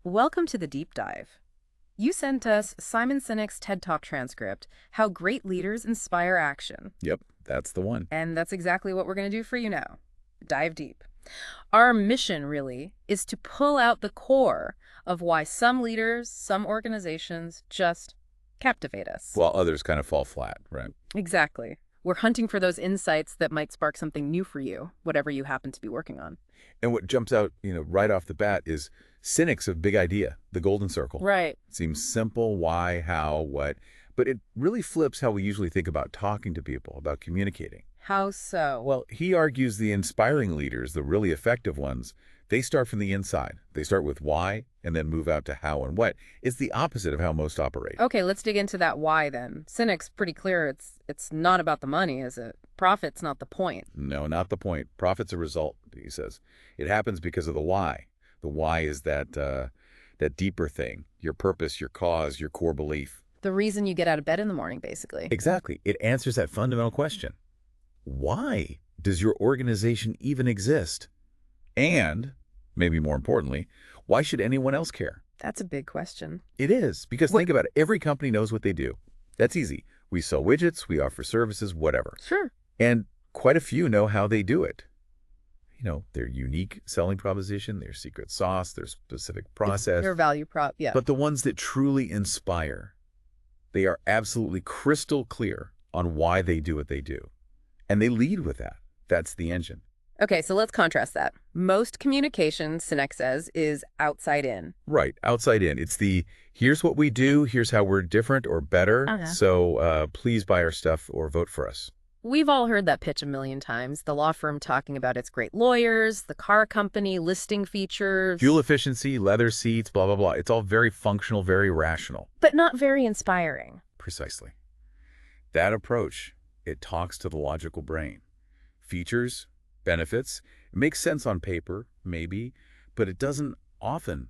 Welcome to the deep dive. You sent us Simon Sinek's TED Talk transcript, How Great Leaders Inspire Action. Yep, that's the one. And that's exactly what we're going to do for you now. Dive deep. Our mission, really, is to pull out the core of why some leaders, some organizations just captivate us. While others kind of fall flat, right? Exactly. We're hunting for those insights that might spark something new for you, whatever you happen to be working on. And what jumps out, right off the bat is cynics of big idea, the golden circle. Right. Seems simple, why, how, what, but it really flips how we usually think about talking to people, about communicating. How so? Well, he argues the inspiring leaders, the really effective ones, they start from the inside. They start with why and then move out to how and what. It's the opposite of how most operate. Okay, let's dig into that why then. Cynic's pretty clear it's not about the money, is it? Profit's not the point. No, not the point. Profit's a result, he says. It happens because of the why. The why is that deeper thing, your purpose, your cause, your core belief. The reason you get out of bed in the morning, basically. Exactly. It answers that fundamental question. Why does your organization even exist? And, maybe more importantly, why should anyone else care? That's a big question. It is, because think about it. Every company knows what they do. That's easy. We sell widgets, we offer services, whatever. Sure. And quite a few know how they do it. Their unique selling proposition, their secret sauce, their specific process. Your value prop, yeah. But the ones that truly inspire, they are absolutely crystal clear on why they do what they do. And they lead with that. That's the engine. Okay, so let's contrast that. Most communication, Sinek says, is outside in. Right, outside in. It's the, here's what we do, here's how we're different or better, so please buy our stuff or vote for us. We've all heard that pitch a million times. The law firm talking about its great lawyers, the car company listing features. Fuel efficiency, leather seats, blah, blah, blah. It's all very functional, very rational. But not very inspiring. Precisely. That approach, it talks to the logical brain. Features, benefits, it makes sense on paper, maybe, but it doesn't often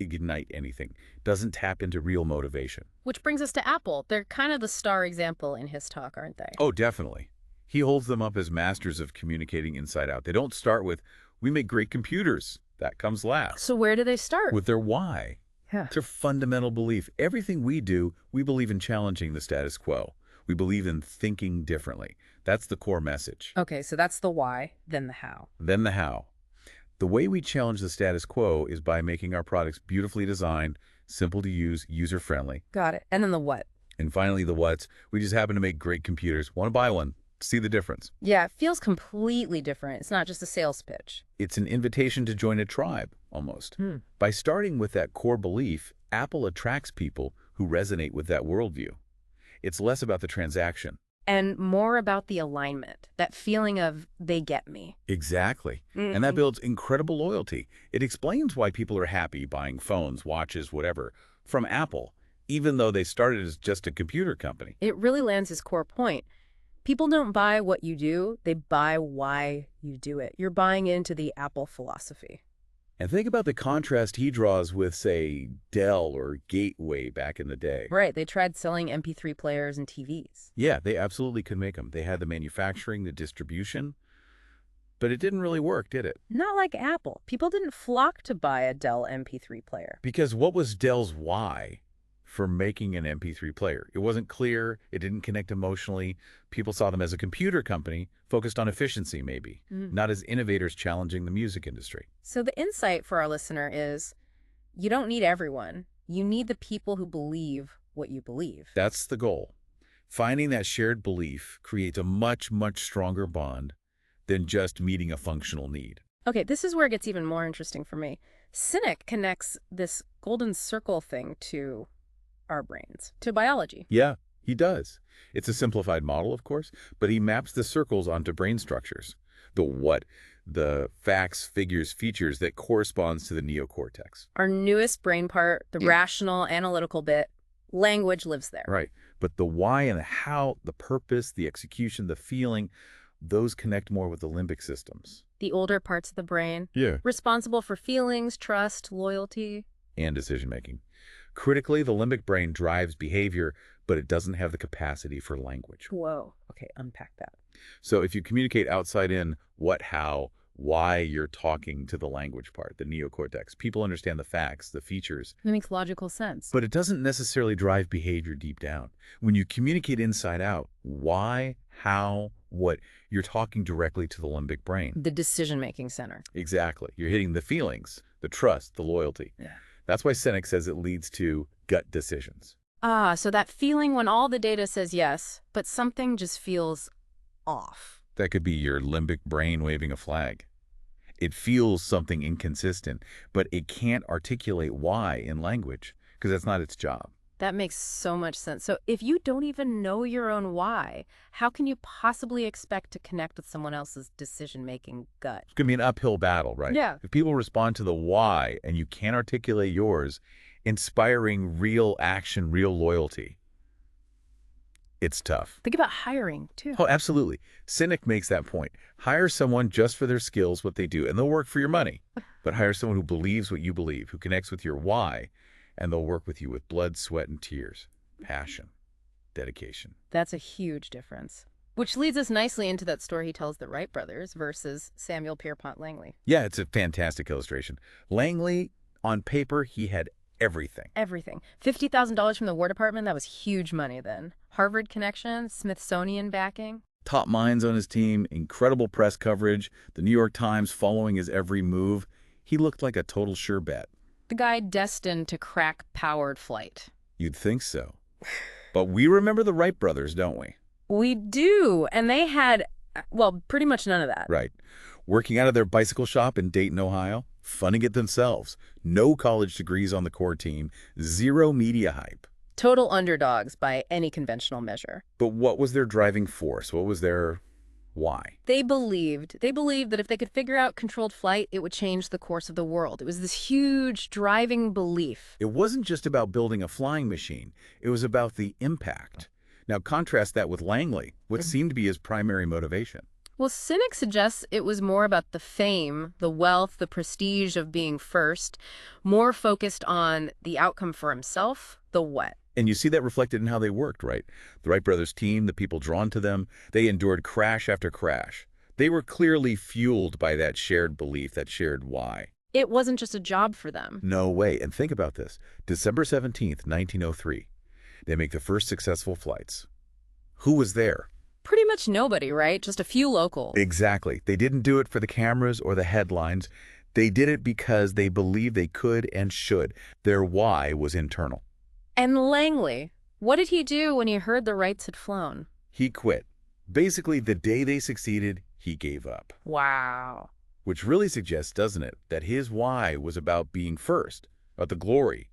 ignite anything, doesn't tap into real motivation. Which brings us to Apple. They're kind of the star example in his talk, aren't they? Oh, definitely. He holds them up as masters of communicating inside out. They don't start with, we make great computers. That comes last. So where do they start? With their why. Yeah. It's their fundamental belief. Everything we do, we believe in challenging the status quo. We believe in thinking differently. That's the core message. Okay, so that's the why, then the how. Then the how. The way we challenge the status quo is by making our products beautifully designed, simple to use, user-friendly. Got it. And then the what? And finally, the what's. We just happen to make great computers. Want to buy one? See the difference. Yeah, it feels completely different. It's not just a sales pitch. It's an invitation to join a tribe, almost. By starting with that core belief, Apple attracts people who resonate with that worldview. It's less about the transaction. And more about the alignment, that feeling of they get me. Exactly. And that builds incredible loyalty. It explains why people are happy buying phones, watches, whatever, from Apple, even though they started as just a computer company. It really lands his core point. People don't buy what you do, they buy why you do it. You're buying into the Apple philosophy. And think about the contrast he draws with, say, Dell or Gateway back in the day. Right, they tried selling MP3 players and TVs. Yeah, they absolutely could make them. They had the manufacturing, the distribution, but it didn't really work, did it? Not like Apple. People didn't flock to buy a Dell MP3 player. Because what was Dell's why for making an MP3 player? It wasn't clear. It didn't connect emotionally. People saw them as a computer company focused on efficiency, maybe, not as innovators challenging the music industry. So the insight for our listener is you don't need everyone. You need the people who believe what you believe. That's the goal. Finding that shared belief creates a much, much stronger bond than just meeting a functional need. Okay, this is where it gets even more interesting for me. Sinek connects this golden circle thing to our brains, to biology. Yeah, he does. It's a simplified model, of course, but he maps the circles onto brain structures. The what, the facts, figures, features that corresponds to the neocortex. Our newest brain part, the rational, analytical bit, language lives there. Right, but the why and the how, the purpose, the execution, the feeling, those connect more with the limbic systems. The older parts of the brain, responsible for feelings, trust, loyalty. And decision-making. Critically, the limbic brain drives behavior, but it doesn't have the capacity for language. Whoa. Okay, unpack that. So if you communicate outside in what, how, why you're talking to the language part, the neocortex. People understand the facts, the features, It makes logical sense. but it doesn't necessarily drive behavior deep down. When you communicate inside out, why, how, what, you're talking directly to the limbic brain. The decision-making center. Exactly. You're hitting the feelings, the trust, the loyalty. Yeah. That's why Sinek says it leads to gut decisions. Ah, so that feeling when all the data says yes, but something just feels off. That could be your limbic brain waving a flag. It feels something inconsistent, but it can't articulate why in language because that's not its job. That makes so much sense. So if you don't even know your own why, how can you possibly expect to connect with someone else's decision-making gut? It's going to be an uphill battle, right? Yeah. If people respond to the why and you can't articulate yours, inspiring real action, real loyalty, it's tough. Think about hiring, too. Oh, absolutely. Sinek makes that point. Hire someone just for their skills, what they do, and they'll work for your money. But hire someone who believes what you believe, who connects with your why, and they'll work with you with blood, sweat, and tears, passion, dedication. That's a huge difference. Which leads us nicely into that story he tells the Wright brothers versus Samuel Pierpont Langley. Yeah, it's a fantastic illustration. Langley, on paper, he had everything. Everything. $50,000 from the War Department, that was huge money then. Harvard connection, Smithsonian backing. Top minds on his team, incredible press coverage, the New York Times following his every move. He looked like a total sure bet. The guy destined to crack powered flight. You'd think so. But we remember the Wright brothers, don't we? We do, and they had, well, pretty much none of that. Right. Working out of their bicycle shop in Dayton, Ohio, funding it themselves. No college degrees on the core team, zero media hype. Total underdogs by any conventional measure. But what was their driving force? What was their why? They believed that if they could figure out controlled flight, it would change the course of the world. It was this huge driving belief. It wasn't just about building a flying machine. It was about the impact. Now contrast that with Langley, what seemed to be his primary motivation. Well, Sinek suggests it was more about the fame, the wealth, the prestige of being first, more focused on the outcome for himself, the what. And you see that reflected in how they worked, right? The Wright brothers team, the people drawn to them, they endured crash after crash. They were clearly fueled by that shared belief, that shared why. It wasn't just a job for them. No way. And think about this. December 17th, 1903. They make the first successful flights. Who was there? Pretty much nobody, right? Just a few locals. Exactly. They didn't do it for the cameras or the headlines. They did it because they believed they could and should. Their why was internal. And Langley, what did he do when he heard the Wrights had flown? He quit. Basically, the day they succeeded, he gave up. Wow. Which really suggests, doesn't it, that his why was about being first, about the glory.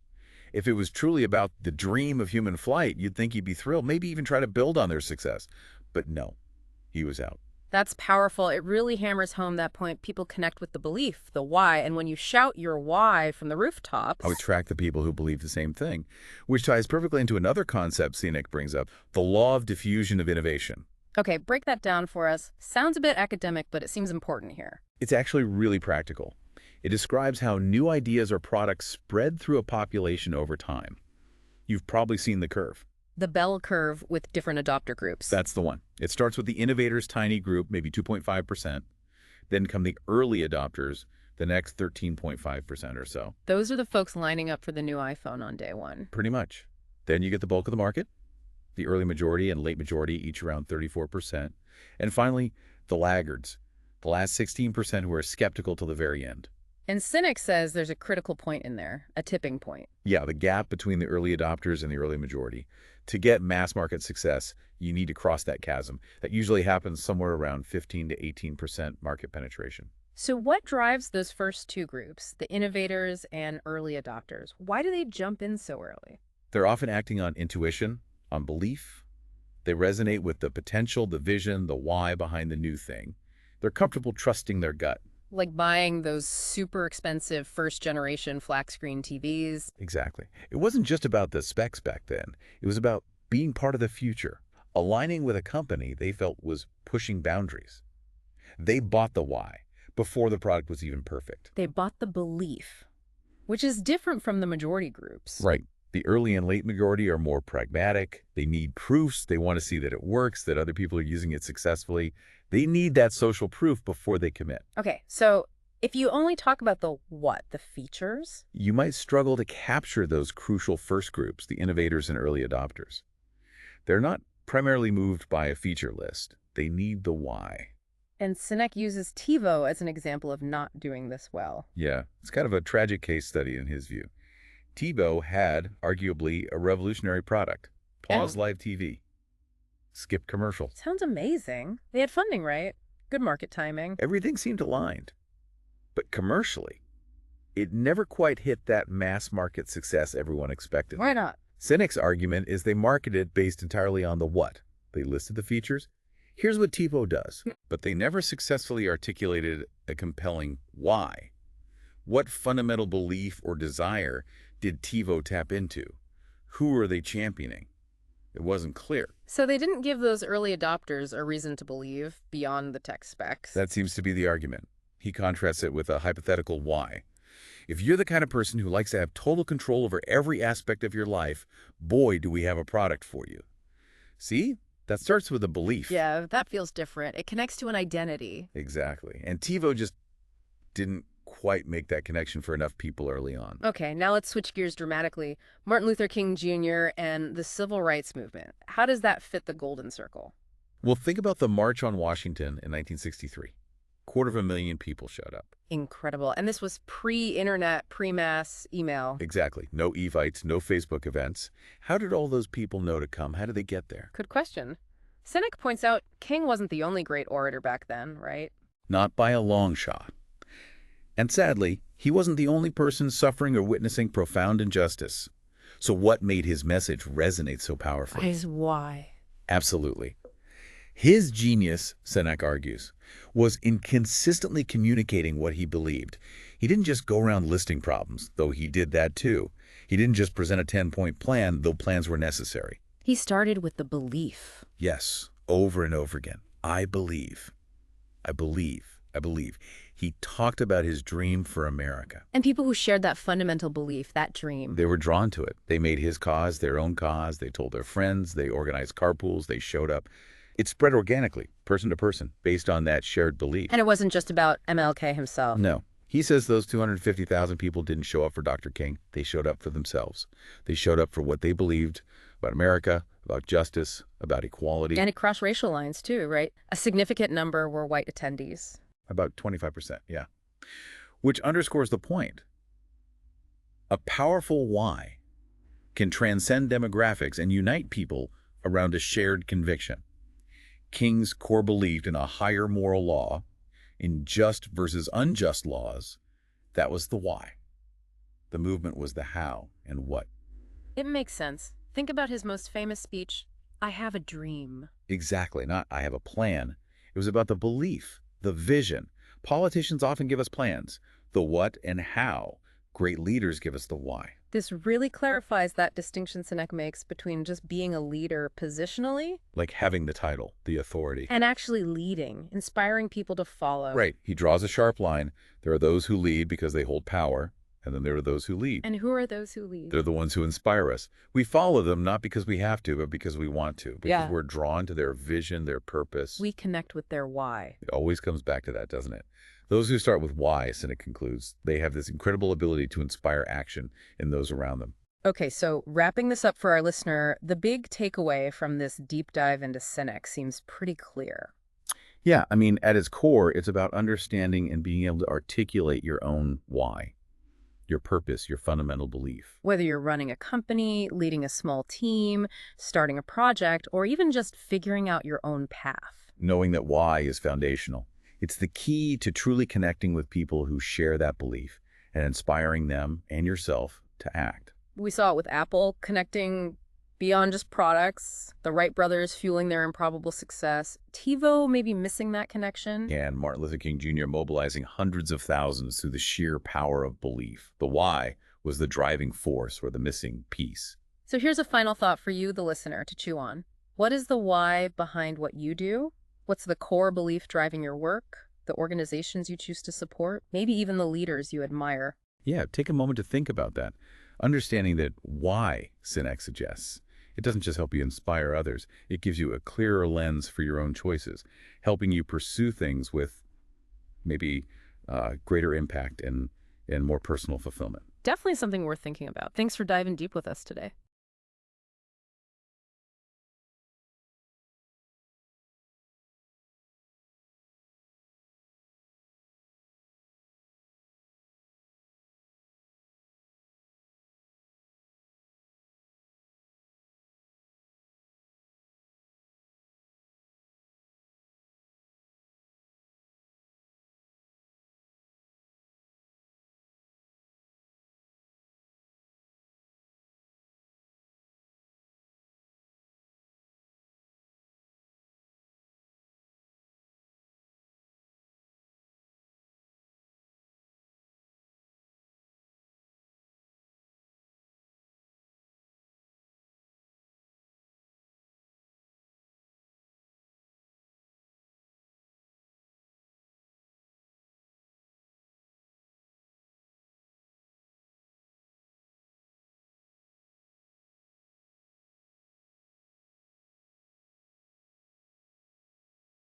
If it was truly about the dream of human flight, you'd think he'd be thrilled, maybe even try to build on their success. But no, he was out. That's powerful. It really hammers home that point. People connect with the belief, the why, and when you shout your why from the rooftops... I would attract the people who believe the same thing, which ties perfectly into another concept Sinek brings up, the law of diffusion of innovation. Okay, break that down for us. Sounds a bit academic, but it seems important here. It's actually really practical. It describes how new ideas or products spread through a population over time. You've probably seen the curve. The bell curve with different adopter groups. That's the one. It starts with the innovators' tiny group, maybe 2.5%. Then come the early adopters, the next 13.5% or so. Those are the folks lining up for the new iPhone on day one. Pretty much. Then you get the bulk of the market, the early majority and late majority, each around 34%. And finally, the laggards, the last 16% who are skeptical till the very end. And Sinek says there's a critical point in there, a tipping point. Yeah, the gap between the early adopters and the early majority. To get mass market success, you need to cross that chasm. That usually happens somewhere around 15 to 18% market penetration. So what drives those first two groups, the innovators and early adopters? Why do they jump in so early? They're often acting on intuition, on belief. They resonate with the potential, the vision, the why behind the new thing. They're comfortable trusting their gut. Like buying those super expensive first-generation flat-screen TVs. Exactly. It wasn't just about the specs back then. It was about being part of the future, aligning with a company they felt was pushing boundaries. They bought the why before the product was even perfect. They bought the belief, which is different from the majority groups. Right. The early and late majority are more pragmatic. They need proofs. They want to see that it works, that other people are using it successfully. They need that social proof before they commit. Okay, so if you only talk about the what, the features? You might struggle to capture those crucial first groups, the innovators and early adopters. They're not primarily moved by a feature list. They need the why. And Sinek uses TiVo as an example of not doing this well. Yeah, it's kind of a tragic case study in his view. TiVo had, arguably, a revolutionary product. Pause live TV. Skip commercial. Sounds amazing. They had funding, right? Good market timing. Everything seemed aligned. But commercially, it never quite hit that mass market success everyone expected. Why not? Sinek's argument is they marketed based entirely on the what. They listed the features. Here's what TiVo does. But they never successfully articulated a compelling why. What fundamental belief or desire did TiVo tap into? Who are they championing? It wasn't clear. So they didn't give those early adopters a reason to believe beyond the tech specs. That seems to be the argument. He contrasts it with a hypothetical why. If you're the kind of person who likes to have total control over every aspect of your life, boy, do we have a product for you. See? That starts with a belief. Yeah, that feels different. It connects to an identity. Exactly. And TiVo just didn't quite make that connection for enough people early on. Okay, now let's switch gears dramatically. Martin Luther King Jr. and the Civil Rights Movement. How does that fit the Golden Circle? Well, think about the March on Washington in 1963. 250,000 people showed up. Incredible. And this was pre-internet, pre-mass email. Exactly. No evites, no Facebook events. How did all those people know to come? How did they get there? Good question. Sinek points out King wasn't the only great orator back then, right? Not by a long shot. And sadly, he wasn't the only person suffering or witnessing profound injustice. So what made his message resonate so powerfully? His why. Absolutely. His genius, Sinek argues, was in consistently communicating what he believed. He didn't just go around listing problems, though he did that too. He didn't just present a 10-point plan, though plans were necessary. He started with the belief. Yes, over and over again. I believe. I believe. I believe. He talked about his dream for America. And people who shared that fundamental belief, that dream. They were drawn to it. They made his cause their own cause. They told their friends. They organized carpools. They showed up. It spread organically, person to person, based on that shared belief. And it wasn't just about MLK himself. No. He says those 250,000 people didn't show up for Dr. King. They showed up for themselves. They showed up for what they believed about America, about justice, about equality. And it crossed racial lines too, right? A significant number were white attendees. About 25%, yeah. Which underscores the point. A powerful why can transcend demographics and unite people around a shared conviction. King's core belief in a higher moral law, in just versus unjust laws, that was the why. The movement was the how and what. It makes sense. Think about his most famous speech, I have a dream. Exactly, not I have a plan. It was about the belief, the vision. Politicians often give us plans, the what and how. Great leaders give us the why. This really clarifies that distinction Sinek makes between just being a leader positionally Like having the title, the authority. and actually leading, inspiring people to follow. Right. He draws a sharp line. There are those who lead because they hold power, and then there are those who lead. And who are those who lead? They're the ones who inspire us. We follow them not because we have to, but because we want to. Because Yeah. we're drawn to their vision, their purpose. We connect with their why. It always comes back to that, doesn't it? Those who start with why, Sinek concludes, they have this incredible ability to inspire action in those around them. Okay, so wrapping this up for our listener, the big takeaway from this deep dive into Sinek seems pretty clear. Yeah, I mean, at its core, it's about understanding and being able to articulate your own why, your purpose, your fundamental belief. Whether you're running a company, leading a small team, starting a project, or even just figuring out your own path. Knowing that why is foundational. It's the key to truly connecting with people who share that belief and inspiring them and yourself to act. We saw it with Apple connecting beyond just products, the Wright brothers fueling their improbable success, TiVo maybe missing that connection. And Martin Luther King Jr. mobilizing hundreds of thousands through the sheer power of belief. The why was the driving force or the missing piece. So here's a final thought for you, the listener, to chew on. What is the why behind what you do? What's the core belief driving your work, the organizations you choose to support, maybe even the leaders you admire? Yeah, take a moment to think about that. Understanding that why Synex suggests. It doesn't just help you inspire others. It gives you a clearer lens for your own choices, helping you pursue things with maybe greater impact and more personal fulfillment. Definitely something worth thinking about. Thanks for diving deep with us today.